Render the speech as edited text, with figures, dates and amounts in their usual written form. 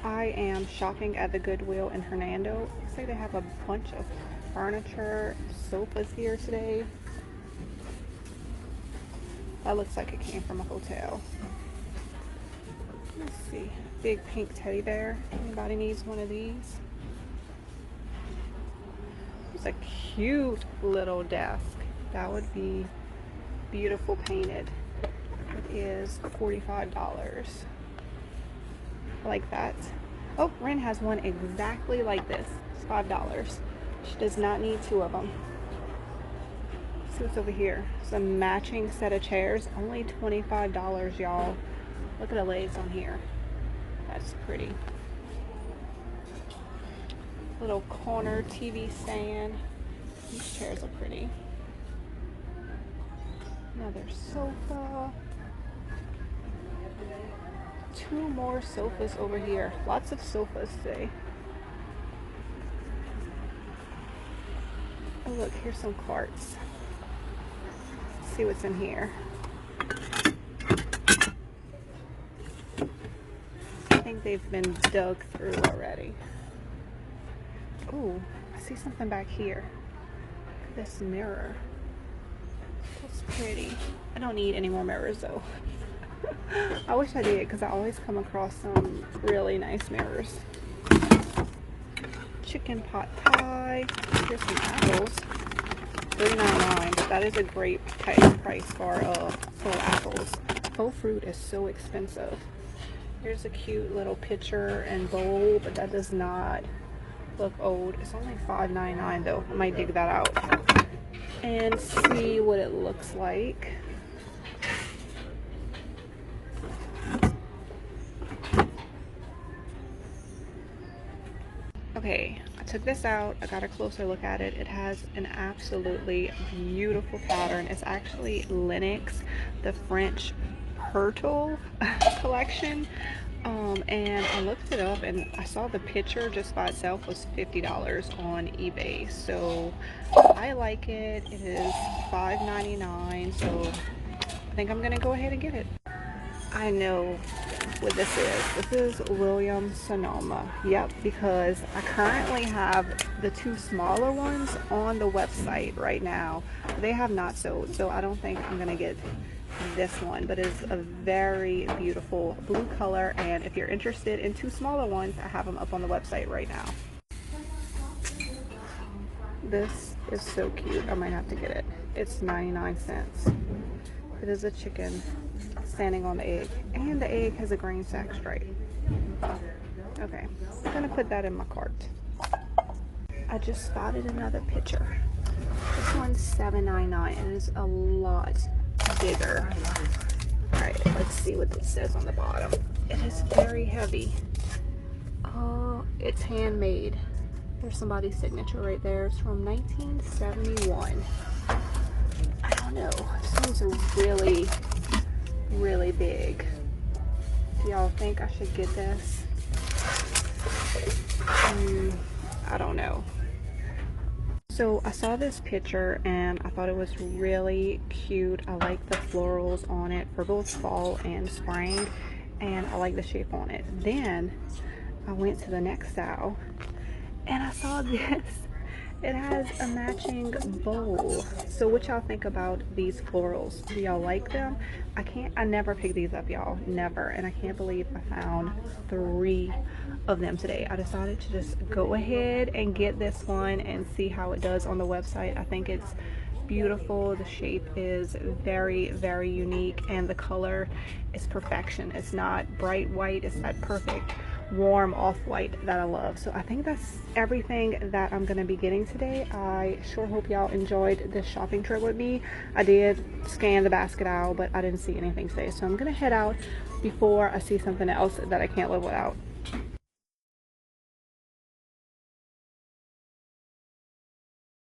I am shopping at the Goodwill in Hernando. Looks like they have a bunch of furniture, sofas here today. That looks like it came from a hotel. Let's see. Big pink teddy bear. Anybody needs one of these? It's a cute little desk. That would be beautiful painted. It is $45. I like that. Oh, Ren has one exactly like this. It's $5. She does not need two of them. Let's see what's over here. It's a matching set of chairs. Only $25, y'all. Look at the legs on here. That's pretty. Little corner TV stand. These chairs are pretty. Another sofa. Two more sofas over here. Lots of sofas today. Oh look, here's some carts. Let's see what's in here. I think they've been dug through already. Oh, I see something back here. This mirror. That's pretty. I don't need any more mirrors though. I wish I did, because I always come across some really nice mirrors. Chicken pot pie. Here's some apples. $3.99, but that is a great price for full apples. Full fruit is so expensive. Here's a cute little pitcher and bowl, but that does not look old. It's only $5.99 though. I might dig that out and see what it looks like. Okay, I took this out. I got a closer look at it. It has an absolutely beautiful pattern. It's actually Lenox, the French Pertle collection. And I looked it up and I saw the picture just by itself was $50 on eBay. So I like it. It is $5.99. So I think I'm gonna go ahead and get it. I know what this is. This is Williams Sonoma. Yep, because I currently have the two smaller ones on the website right now. They have not sold, so I don't think I'm gonna get this one, but it's a very beautiful blue color, and if you're interested in two smaller ones, I have them up on the website right now. This is so cute. I might have to get it. It's 99 cents. It is a chicken standing on the egg, and the egg has a green sack stripe. Okay, I'm gonna put that in my cart. I just spotted another picture. This one's $7.99. It is a lot bigger. All right, let's see what it says on the bottom. It is very heavy. Oh, it's handmade. There's somebody's signature right there. It's from 1971. I don't know. This one's really, really big. Do y'all think I should get this? I don't know. So I saw this picture and I thought it was really cute. I like the florals on it for both fall and spring, and I like the shape on it. Then I went to the next aisle and I saw this. It has a matching bowl. So what y'all think about these florals? Do y'all like them? I never pick these up, y'all. Never. And I can't believe I found 3 of them today. I decided to just go ahead and get this one and see how it does on the website. I think it's beautiful. The shape is very, very unique, and the color is perfection. It's not bright white. It's that perfect warm off-white that I love. So I think that's everything that I'm gonna be getting today. I sure hope y'all enjoyed this shopping trip with me. I did scan the basket aisle, but I didn't see anything today, so I'm gonna head out before I see something else that I can't live without.